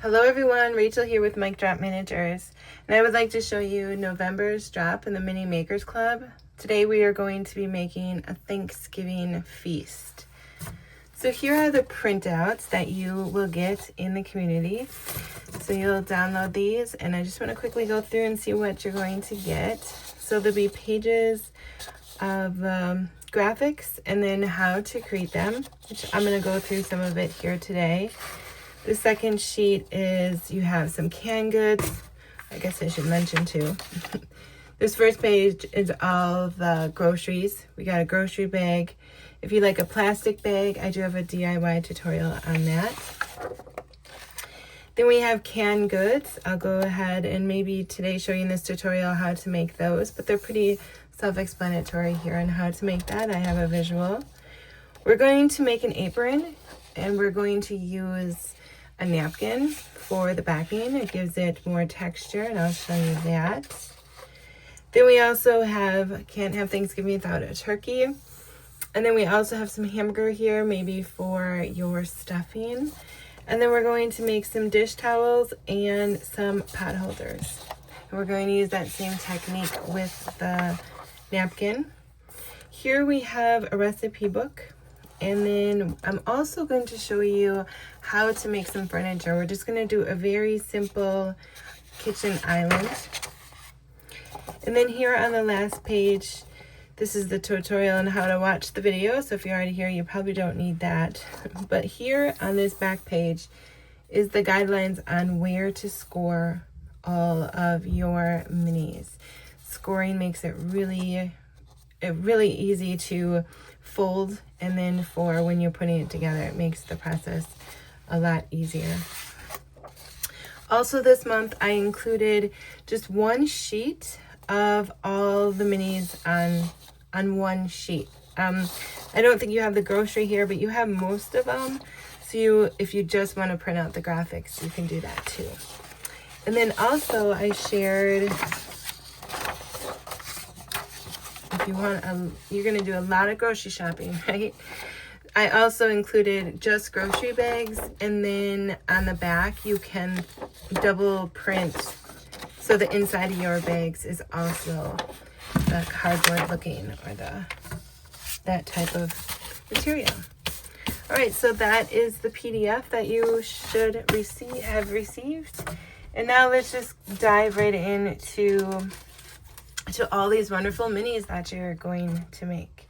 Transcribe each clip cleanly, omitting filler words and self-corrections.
Hello everyone, Rachel here with Mic Drop Miniatures, and I would like to show you November's drop in the Mini Makers Club. Today we are going to be making a Thanksgiving feast. So here are the printouts that you will get in the community. So you'll download these, and I just want to quickly go through and see what you're going to get. So there'll be pages of graphics and then how to create them, which I'm going to go through some of it here today. The second sheet is you have some canned goods. I guess I should mention too. This first page is all the groceries. We got a grocery bag. If you like a plastic bag, I do have a DIY tutorial on that. Then we have canned goods. I'll go ahead and maybe today show you in this tutorial how to make those, but they're pretty self-explanatory here on how to make that. I have a visual. We're going to make an apron, and we're going to use a napkin for the backing. It gives it more texture, and I'll show you that. Then we also have can't have Thanksgiving without a turkey. And then we also have some hamburger here, maybe for your stuffing. And then we're going to make some dish towels and some pot holders. And we're going to use that same technique with the napkin. Here we have a recipe book. And then I'm also going to show you how to make some furniture. We're just going to do a very simple kitchen island. And then here on the last page, this is the tutorial on how to watch the video. So if you're already here, you probably don't need that. But here on this back page is the guidelines on where to score all of your minis. Scoring makes it really easy to fold, and then for when you're putting it together, it makes the process a lot easier. Also this month I included just one sheet of all the minis on one sheet. I don't think you have the grocery here, but you have most of them. So if you just want to print out the graphics, you can do that too. And then also I shared, if you want, you're going to do a lot of grocery shopping, right? I also included just grocery bags, and then on the back you can double print so the inside of your bags is also the cardboard looking, or that type of material. All right, so that is the PDF that you should have received. And now let's just dive right into all these wonderful minis that you're going to make.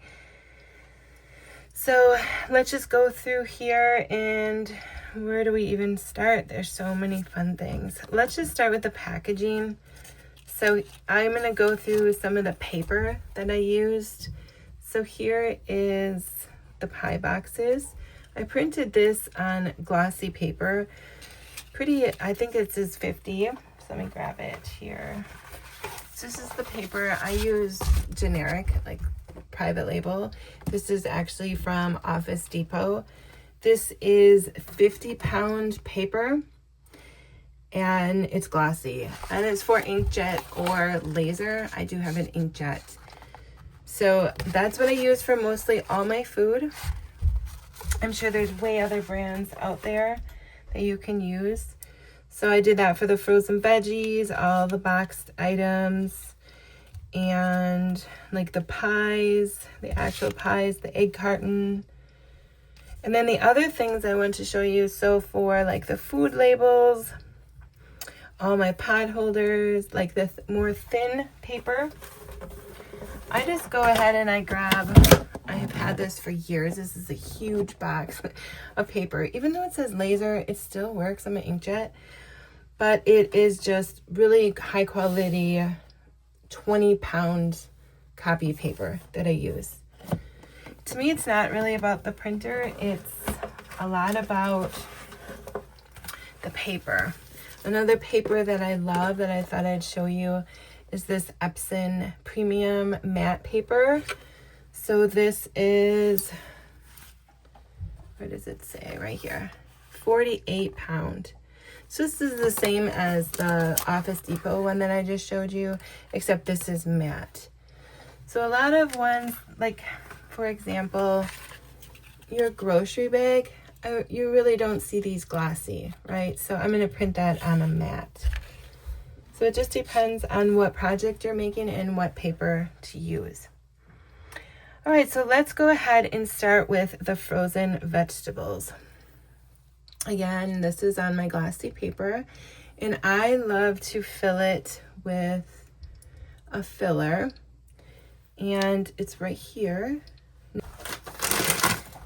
So let's just go through here, and where do we even start? There's so many fun things. Let's just start with the packaging. So I'm going to go through some of the paper that I used. So here is the pie boxes. I printed this on glossy paper. I think it says 50. So let me grab it here. So this is the paper. I use generic, like private label. This is actually from Office Depot. This is 50-pound paper, and it's glossy, and it's for inkjet or laser. I do have an inkjet. So that's what I use for mostly all my food. I'm sure there's way other brands out there that you can use. So I did that for the frozen veggies, all the boxed items, and like the pies, the actual pies, the egg carton. And then the other things I want to show you, so for like the food labels, all my pot holders, like the more thin paper, I just go ahead and I have had this for years. This is a huge box of paper. Even though it says laser, it still works. I'm an inkjet. But it is just really high quality 20-pound copy paper that I use. To me, it's not really about the printer. It's a lot about the paper. Another paper that I love that I thought I'd show you is this Epson Premium Matte Paper. So this is, where does it say? Right here, 48-pound. So this is the same as the Office Depot one that I just showed you, except this is matte. So a lot of ones, like for example, your grocery bag, you really don't see these glossy, right? So I'm going to print that on a mat. So it just depends on what project you're making and what paper to use. All right, so let's go ahead and start with the frozen vegetables. Again, this is on my glossy paper, and I love to fill it with a filler, and it's right here.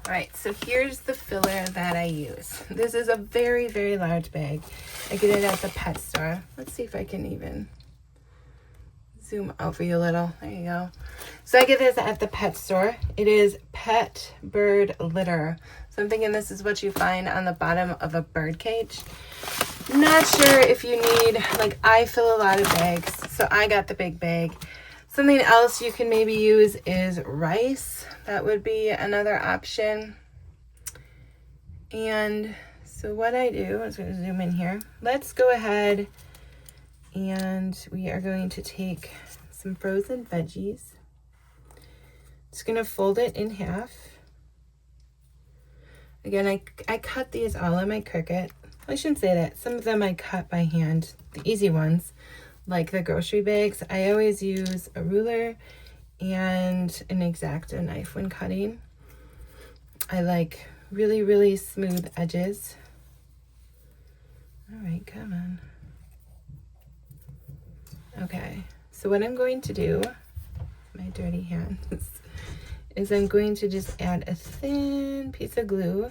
All right, so here's the filler that I use. This is a very, very large bag. I get it at the pet store. Let's see if I can even zoom out for you a little. There you go. So I get this at the pet store. It is pet bird litter. So I'm thinking this is what you find on the bottom of a bird cage. Not sure if you need, like, I fill a lot of bags, so I got the big bag. Something else you can maybe use is rice. That would be another option. And so what I do, I'm just going to zoom in here. Let's go ahead and we are going to take some frozen veggies. Just going to fold it in half. Again, I cut these all on my Cricut. I shouldn't say that. Some of them I cut by hand, the easy ones, like the grocery bags. I always use a ruler and an X-Acto knife when cutting. I like really, really smooth edges. All right, come on. Okay, so what I'm going to do, my dirty hands, is I'm going to just add a thin piece of glue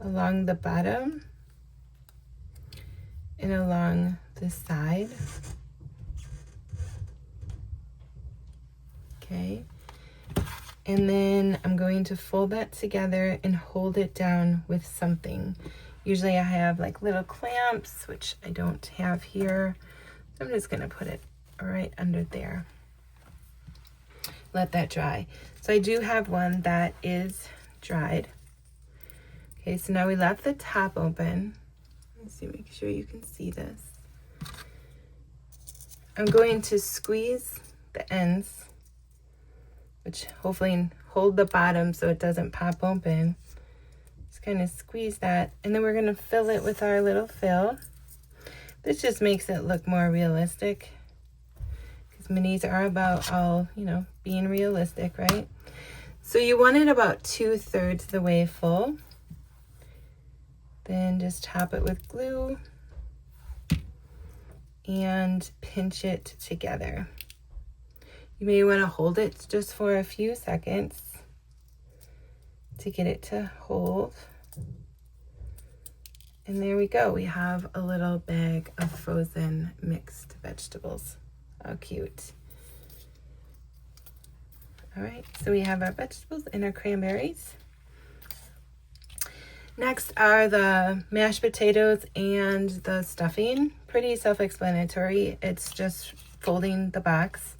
along the bottom and along the side. Okay, and then I'm going to fold that together and hold it down with something. Usually I have like little clamps, which I don't have here. So I'm just gonna put it right under there. Let that dry. So I do have one that is dried. Okay, so now we left the top open. Let's see, make sure you can see this. I'm going to squeeze the ends, which hopefully hold the bottom so it doesn't pop open. Just kind of squeeze that, and then we're gonna fill it with our little fill. This just makes it look more realistic, because minis are about all, you know, being realistic, right? So you want it about 2/3 the way full. Then just top it with glue and pinch it together. You may want to hold it just for a few seconds to get it to hold. And there we go. We have a little bag of frozen mixed vegetables. How cute. All right, so we have our vegetables and our cranberries. Next are the mashed potatoes and the stuffing. Pretty self-explanatory. It's just folding the box.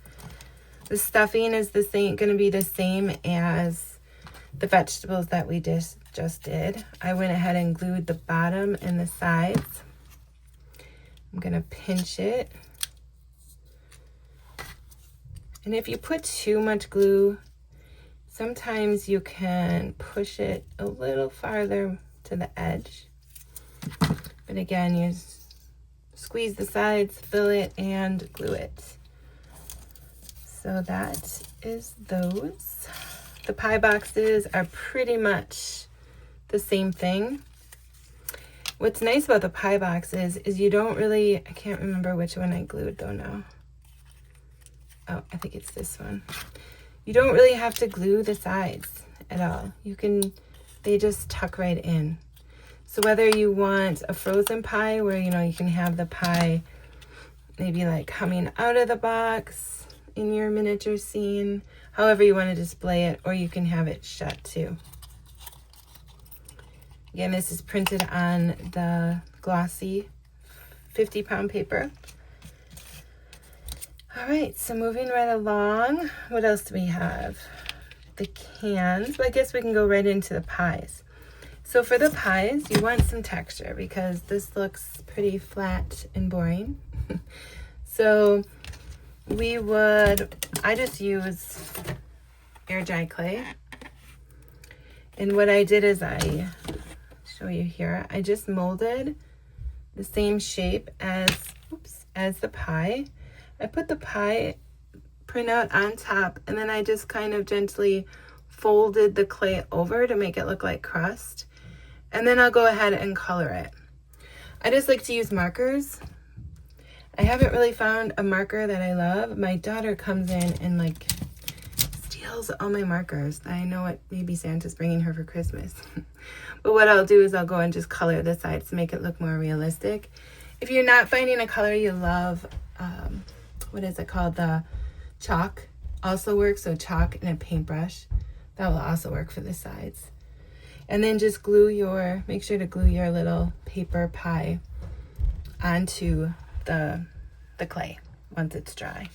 The stuffing is going to be the same as the vegetables that we just did. I went ahead and glued the bottom and the sides. I'm going to pinch it. And if you put too much glue, sometimes you can push it a little farther to the edge. But again, you squeeze the sides, fill it, and glue it. So that is those. The pie boxes are pretty much the same thing. What's nice about the pie boxes is you don't really, I can't remember which one I glued though now. Oh, I think it's this one. You don't really have to glue the sides at all. They just tuck right in. So whether you want a frozen pie where, you know, you can have the pie maybe like coming out of the box in your miniature scene, however you want to display it, or you can have it shut too. Again, this is printed on the glossy 50-pound paper. All right, so moving right along, what else do we have? The cans. Well, I guess we can go right into the pies. So for the pies, you want some texture because this looks pretty flat and boring. So I just use air dry clay. And what I did is I show you here, I just molded the same shape as the pie. I put the pie printout on top, and then I just kind of gently folded the clay over to make it look like crust. And then I'll go ahead and color it. I just like to use markers. I haven't really found a marker that I love. My daughter comes in and like steals all my markers. I know what maybe Santa's bringing her for Christmas. But what I'll do is I'll go and just color the sides to make it look more realistic. If you're not finding a color you love, what is it called? The chalk also works. So chalk and a paintbrush, that will also work for the sides. And then just make sure to glue your little paper pie onto the clay once it's dry.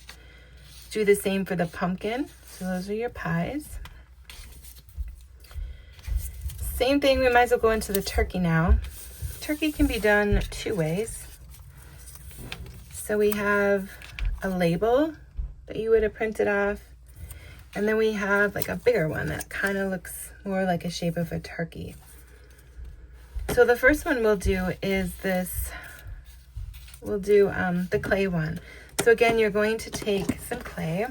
Do the same for the pumpkin. So those are your pies. Same thing, we might as well go into the turkey now. Turkey can be done two ways. So we have a label that you would have printed off, and then we have like a bigger one that kind of looks more like a shape of a turkey. So the first one we'll do is this, we'll do the clay one. So again, you're going to take some clay.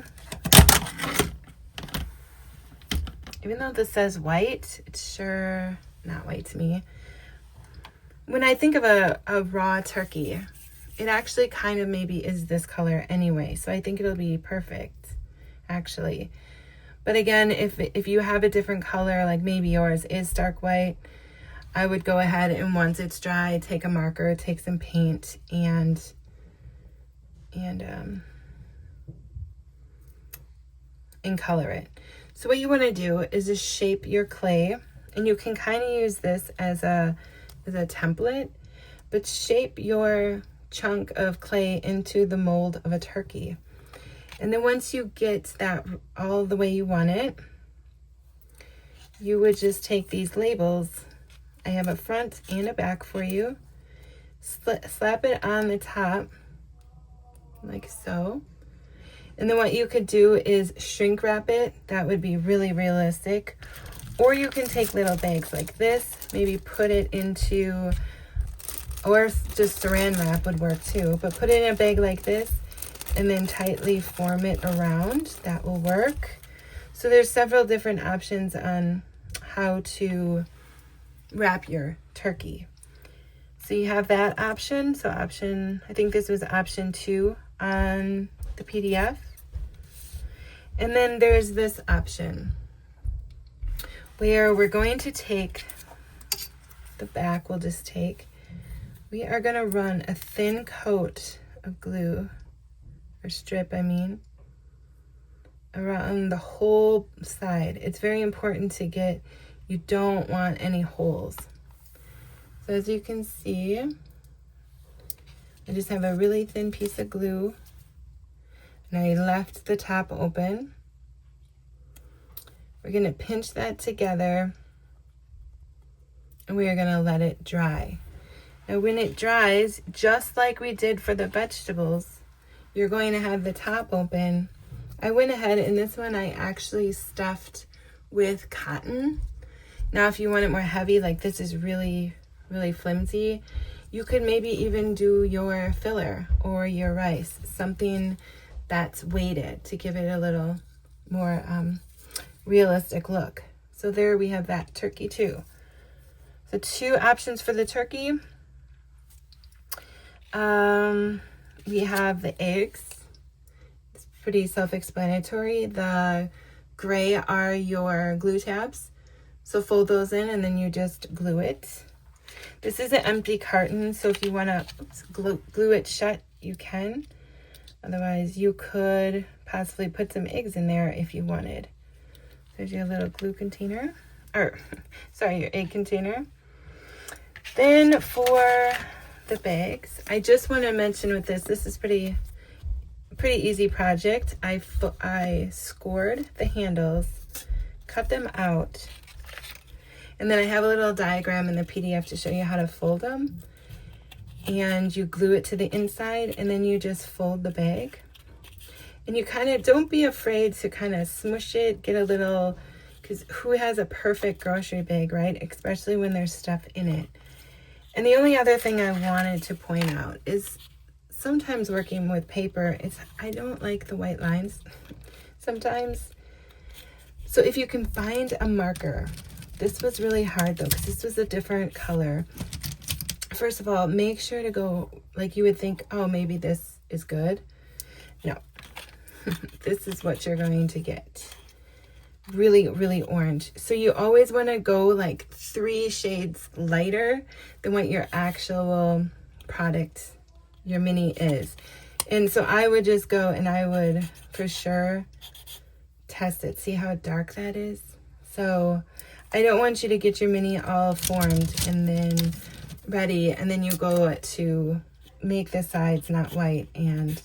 Even though this says white, it's sure not white to me. When I think of a raw turkey, it actually kind of maybe is this color anyway. So I think it'll be perfect, actually. But again, if you have a different color, like maybe yours is stark white, I would go ahead and once it's dry, take a marker, take some paint, and color it. So what you want to do is just shape your clay, and you can kind of use this as a template, but shape your chunk of clay into the mold of a turkey. And then once you get that all the way you want it, you would just take these labels. I have a front and a back for you. Slap it on the top like so. And then what you could do is shrink wrap it. That would be really realistic. Or you can take little bags like this, maybe put it into, or just saran wrap would work too, but put it in a bag like this and then tightly form it around. That will work. So there's several different options on how to wrap your turkey. So you have that option. So I think this was option 2 on the PDF. And then there's this option where we're going to take the back, we are going to run a thin coat of glue, or strip, around the whole side. It's very important to get, you don't want any holes. So as you can see, I just have a really thin piece of glue, and I left the top open. We're going to pinch that together, and we are going to let it dry. Now when it dries, just like we did for the vegetables, you're going to have the top open. I went ahead, and this one I actually stuffed with cotton. Now if you want it more heavy, like this is really, really flimsy, you could maybe even do your filler or your rice, something that's weighted to give it a little more realistic look. So there we have that turkey too. So 2 options for the turkey. We have the eggs. It's pretty self-explanatory. The gray are your glue tabs. So fold those in and then you just glue it. This is an empty carton, so if you want to glue it shut, you can. Otherwise, you could possibly put some eggs in there if you wanted. There's your little glue container, or sorry, your egg container. Then for the bags, I just want to mention with this is pretty easy project. I scored the handles, cut them out, and then I have a little diagram in the PDF to show you how to fold them. And you glue it to the inside, and then you just fold the bag. And you kind of, don't be afraid to kind of smush it, get a little because who has a perfect grocery bag, right? Especially when there's stuff in it. And the only other thing I wanted to point out is sometimes working with paper, I don't like the white lines sometimes. So if you can find a marker, this was really hard though, because this was a different color. First of all, make sure to go, like you would think, oh, maybe this is good. No, this is what you're going to get. Really, really orange. So you always want to go like 3 shades lighter than what your actual product, your mini is. And so I would just go and I would for sure test it. See how dark that is? So I don't want you to get your mini all formed and then ready, and then you go to make the sides not white, and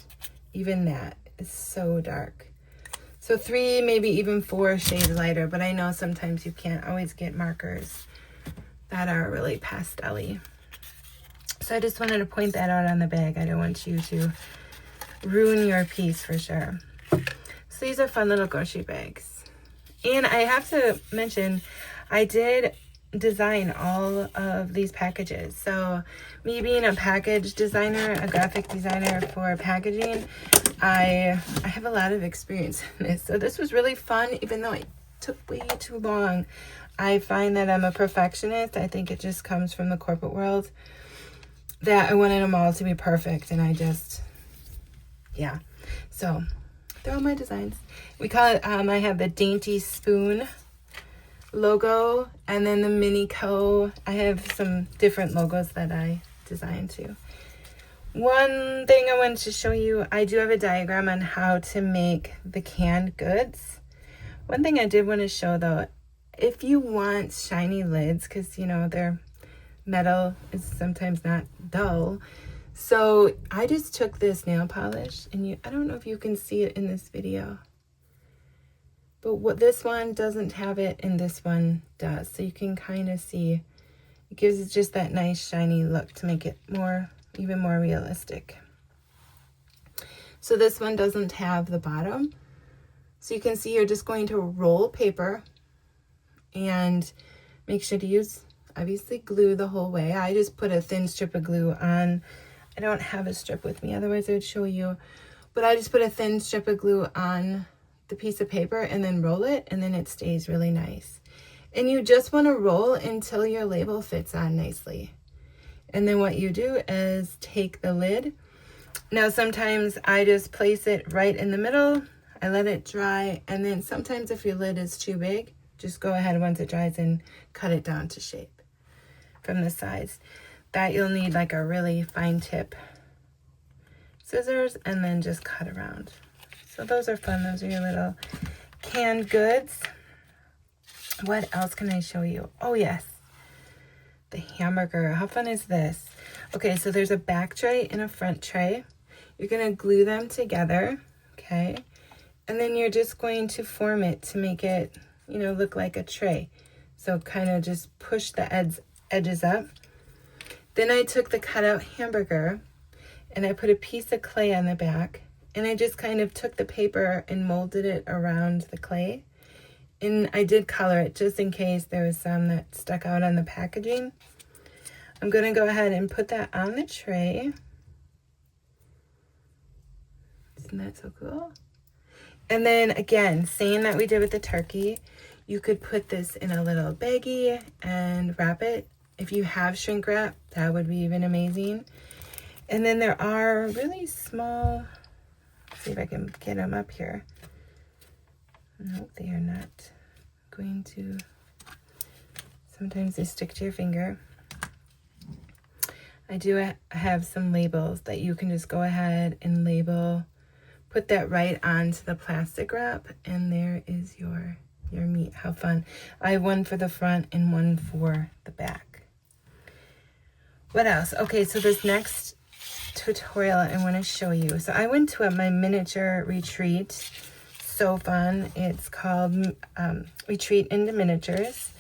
even that is so dark. So 3, maybe even 4 shades lighter, but I know sometimes you can't always get markers that are really pastel-y. So I just wanted to point that out on the bag. I don't want you to ruin your piece for sure. So these are fun little grocery bags. And I have to mention, I did design all of these packages. So me being a package designer, a graphic designer for packaging, I have a lot of experience in this. So this was really fun, even though it took way too long. I find that I'm a perfectionist. I think it just comes from the corporate world, that I wanted them all to be perfect, and I just, yeah. So they're all my designs. We call it, I have the Dainty Spoon logo, and then the Mini Co. I have some different logos that I designed too. One thing I wanted to show you, I do have a diagram on how to make the canned goods. One thing I did want to show though, if you want shiny lids, because you know their metal is sometimes not dull, so I just took this nail polish, and I don't know if you can see it in this video, but what this one doesn't have it and this one does. So you can kind of see, it gives it just that nice shiny look to make it even more realistic. So this one doesn't have the bottom. So you can see you're just going to roll paper and make sure to use, obviously, glue the whole way. I just put a thin strip of glue on. I don't have a strip with me, otherwise I would show you. But I just put a thin strip of glue on the piece of paper and then roll it, and then it stays really nice. And you just want to roll until your label fits on nicely. And then what you do is take the lid. Now sometimes I just place it right in the middle. I let it dry, and then sometimes if your lid is too big, just go ahead once it dries and cut it down to shape from the sides. That you'll need like a really fine tip scissors, and then just cut around. So those are fun. Those are your little canned goods. What else can I show you? Oh yes, the hamburger. How fun is this? Okay, so there's a back tray and a front tray. You're gonna glue them together, okay? And then you're just going to form it to make it, you know, look like a tray. So kind of just push the edges up. Then I took the cutout hamburger and I put a piece of clay on the back, and I just kind of took the paper and molded it around the clay. And I did color it just in case there was some that stuck out on the packaging. I'm going to go ahead and put that on the tray. Isn't that so cool? And then again, same that we did with the turkey, you could put this in a little baggie and wrap it. If you have shrink wrap, that would be even amazing. And then there are really small, let's see if I can get them up here. Nope, they are not going to, sometimes they stick to your finger. I do have some labels that you can just go ahead and label, put that right onto the plastic wrap, and there is your meat. How fun. I have one for the front and one for the back. What else? Okay, so this next tutorial I want to show you. So I went to my miniature retreat. So fun. It's called Retreat into Miniatures.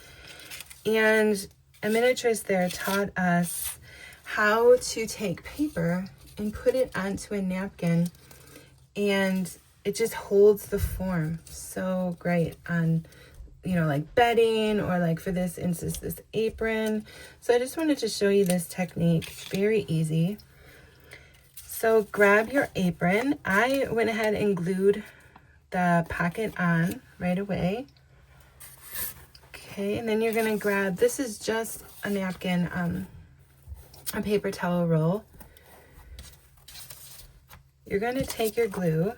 And a miniatures there taught us how to take paper and put it onto a napkin, and it just holds the form so great on you know, like bedding, or like for this instance, this apron. So I just wanted to show you this technique. It's very easy. So grab your apron. I went ahead and glued the pocket on right away. Okay, and then you're gonna grab, this is just a napkin, a paper towel roll. You're gonna take your glue,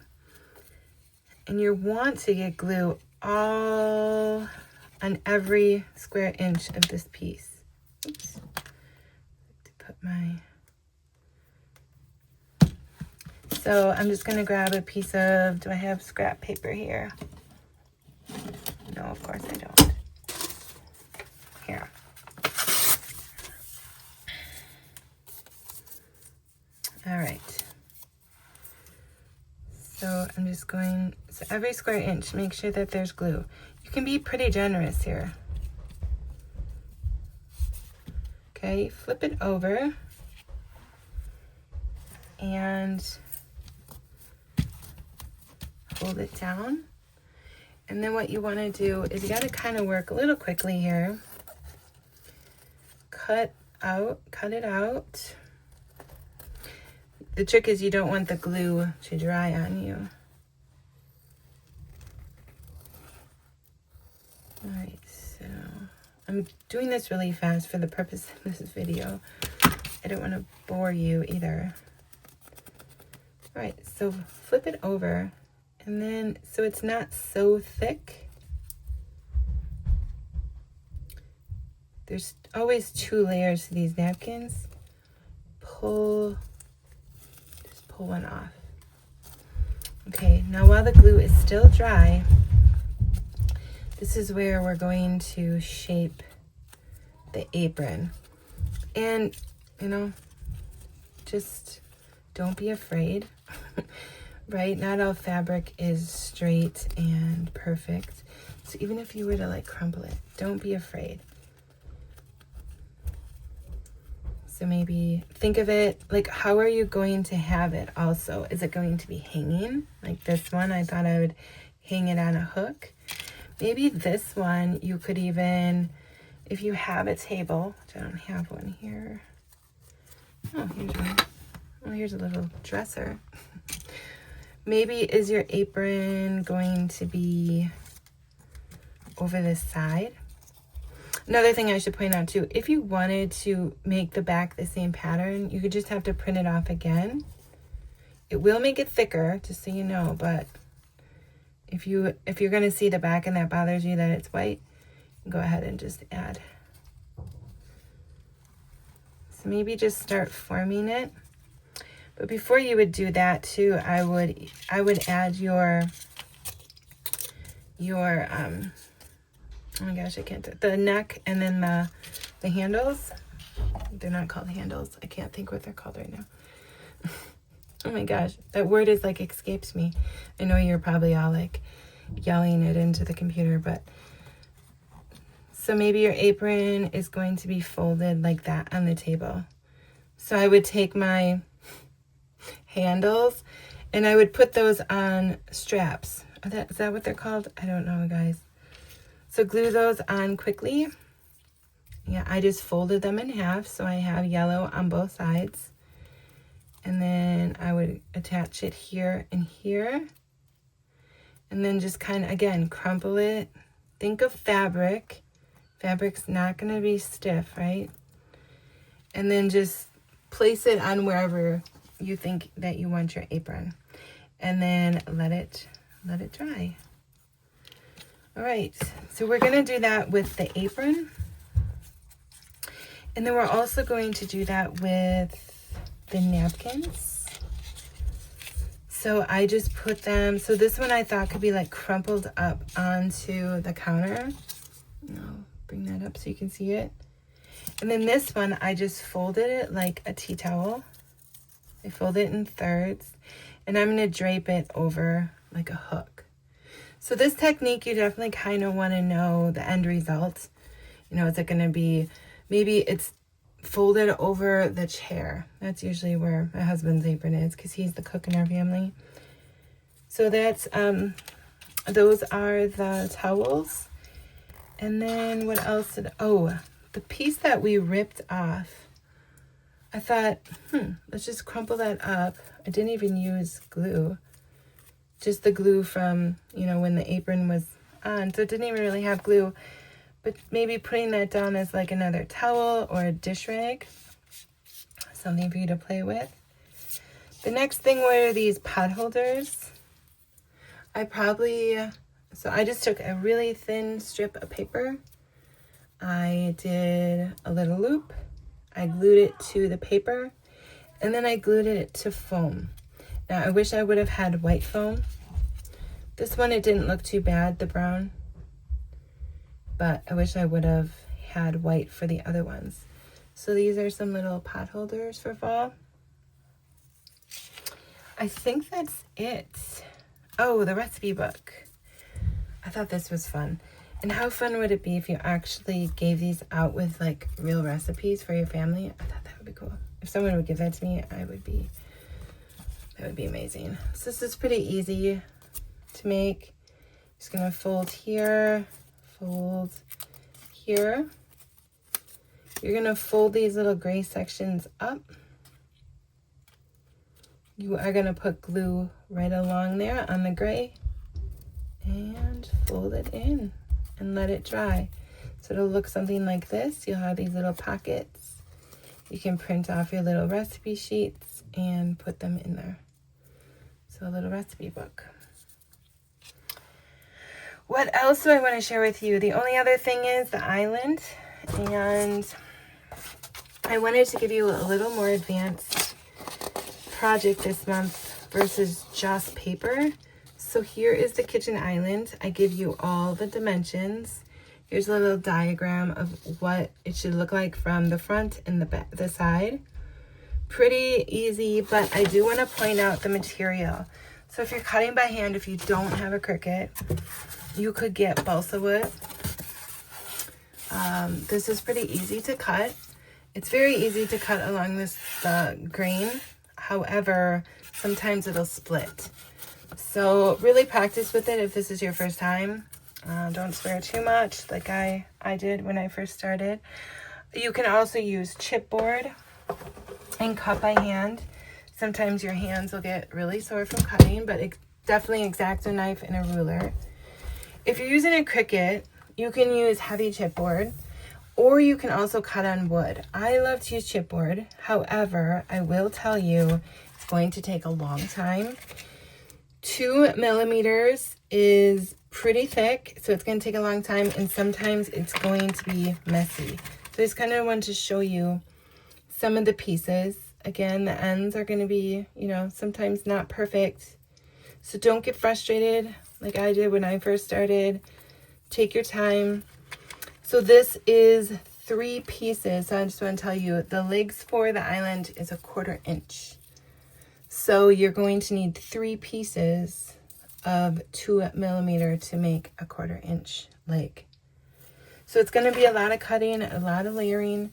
and you want to get glue all on every square inch of this piece. Oops. To put my, so I'm just gonna grab a piece of, do I have scrap paper here? No, of course I don't. Here. All right. So I'm just going, so every square inch, make sure that there's glue. You can be pretty generous here. Okay, flip it over and hold it down. And then what you want to do is you got to kind of work a little quickly here. Cut it out. The trick is you don't want the glue to dry on you. All right, so I'm doing this really fast for the purpose of this video. I don't want to bore you either. All right, so flip it over, and then, so it's not so thick. There's always 2 layers to these napkins. Pull one off. Okay, now while the glue is still dry, this is where we're going to shape the apron. And, you know, just don't be afraid, right? Not all fabric is straight and perfect. So even if you were to like crumple it, don't be afraid. So maybe think of it like, how are you going to have it also? Is it going to be hanging? Like this one, I thought I would hang it on a hook. Maybe this one, you could even, if you have a table, which I don't have one here. Oh, here's one. Oh, here's a little dresser. Maybe is your apron going to be over this side? Another thing I should point out too, if you wanted to make the back the same pattern, you could just have to print it off again. It will make it thicker, just so you know, but if you're going to see the back and that bothers you that it's white, go ahead and just add. So maybe just start forming it. But before you would do that too, I would add your oh my gosh, I can't, the neck, and then the handles. They're not called handles. I can't think what they're called right now. Oh my gosh, that word is like escapes me. I know you're probably all like yelling it into the computer, but so maybe your apron is going to be folded like that on the table. So I would take my handles and I would put those on straps. Is that what they're called? I don't know, guys. So glue those on quickly. Yeah, I just folded them in half so I have yellow on both sides. And then I would attach it here and here. And then just kind of, again, crumple it. Think of fabric. Fabric's not going to be stiff, right? And then just place it on wherever you think that you want your apron. And then let it dry. All right, so we're going to do that with the apron. And then we're also going to do that with the napkins. So I just put them, so this one I thought could be like crumpled up onto the counter. I'll bring that up so you can see it. And then this one, I just folded it like a tea towel. I fold it in thirds, and I'm going to drape it over like a hook. So this technique, you definitely kind of want to know the end result. You know, is it going to be, maybe it's folded over the chair. That's usually where my husband's apron is because he's the cook in our family. So that's, those are the towels. And then what else oh, the piece that we ripped off, I thought, let's just crumple that up. I didn't even use glue. Just the glue from, you know, when the apron was on. So it didn't even really have glue. But maybe putting that down as like another towel or a dish rag. Something for you to play with. The next thing were these pot holders. So I just took a really thin strip of paper. I did a little loop. I glued it to the paper. And then I glued it to foam. Now I wish I would have had white foam. This one, it didn't look too bad, the brown. But I wish I would have had white for the other ones. So these are some little pot holders for fall. I think that's it. Oh, the recipe book. I thought this was fun. And how fun would it be if you actually gave these out with like real recipes for your family? I thought that would be cool. If someone would give that to me, that would be amazing. So this is pretty easy to make. Just gonna fold here, fold here. You're gonna fold these little gray sections up. You are gonna put glue right along there on the gray and fold it in and let it dry. So it'll look something like this. You'll have these little pockets. You can print off your little recipe sheets and put them in there. So a little recipe book. What else do I want to share with you? The only other thing is the island. And I wanted to give you a little more advanced project this month versus just paper. So here is the kitchen island. I give you all the dimensions. Here's a little diagram of what it should look like from the front and the back, the side. Pretty easy, but I do want to point out the material. So if you're cutting by hand, if you don't have a Cricut, you could get balsa wood. This is pretty easy to cut. It's very easy to cut along the grain. However, sometimes it'll split. So really practice with it if this is your first time. Don't swear too much like I did when I first started. You can also use chipboard and cut by hand. Sometimes your hands will get really sore from cutting, but definitely X-Acto knife and a ruler. If you're using a Cricut, you can use heavy chipboard, or you can also cut on wood. I love to use chipboard. However, I will tell you, it's going to take a long time. 2 millimeters is pretty thick, so it's going to take a long time, and sometimes it's going to be messy. So I just kind of want to show you some of the pieces. Again, the ends are going to be, you know, sometimes not perfect. So don't get frustrated like I did when I first started. Take your time. So this is 3 pieces. So I just want to tell you, the legs for the island is 1/4 inch. So you're going to need 3 pieces of 2 millimeter to make 1/4 inch leg. So it's going to be a lot of cutting, a lot of layering.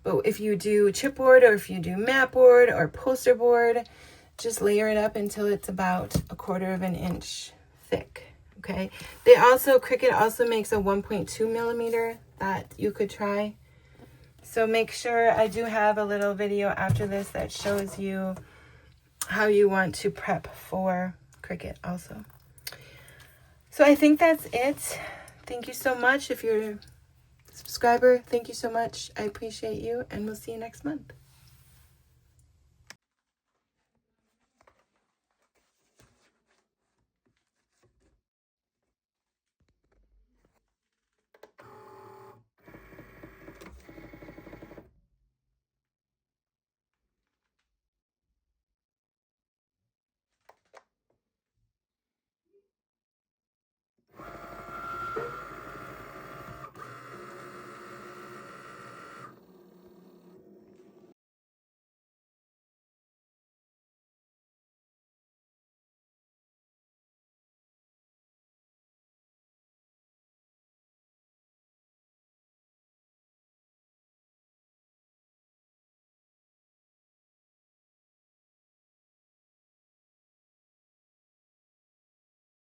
But if you do chipboard, or if you do mat board or poster board, just layer it up until it's about 1/4 inch thick. Okay. Cricut also makes a 1.2 millimeter that you could try. So make sure, I do have a little video after this that shows you how you want to prep for Cricut also. So I think that's it. Thank you so much. If you're a subscriber, thank you so much. I appreciate you, and we'll see you next month.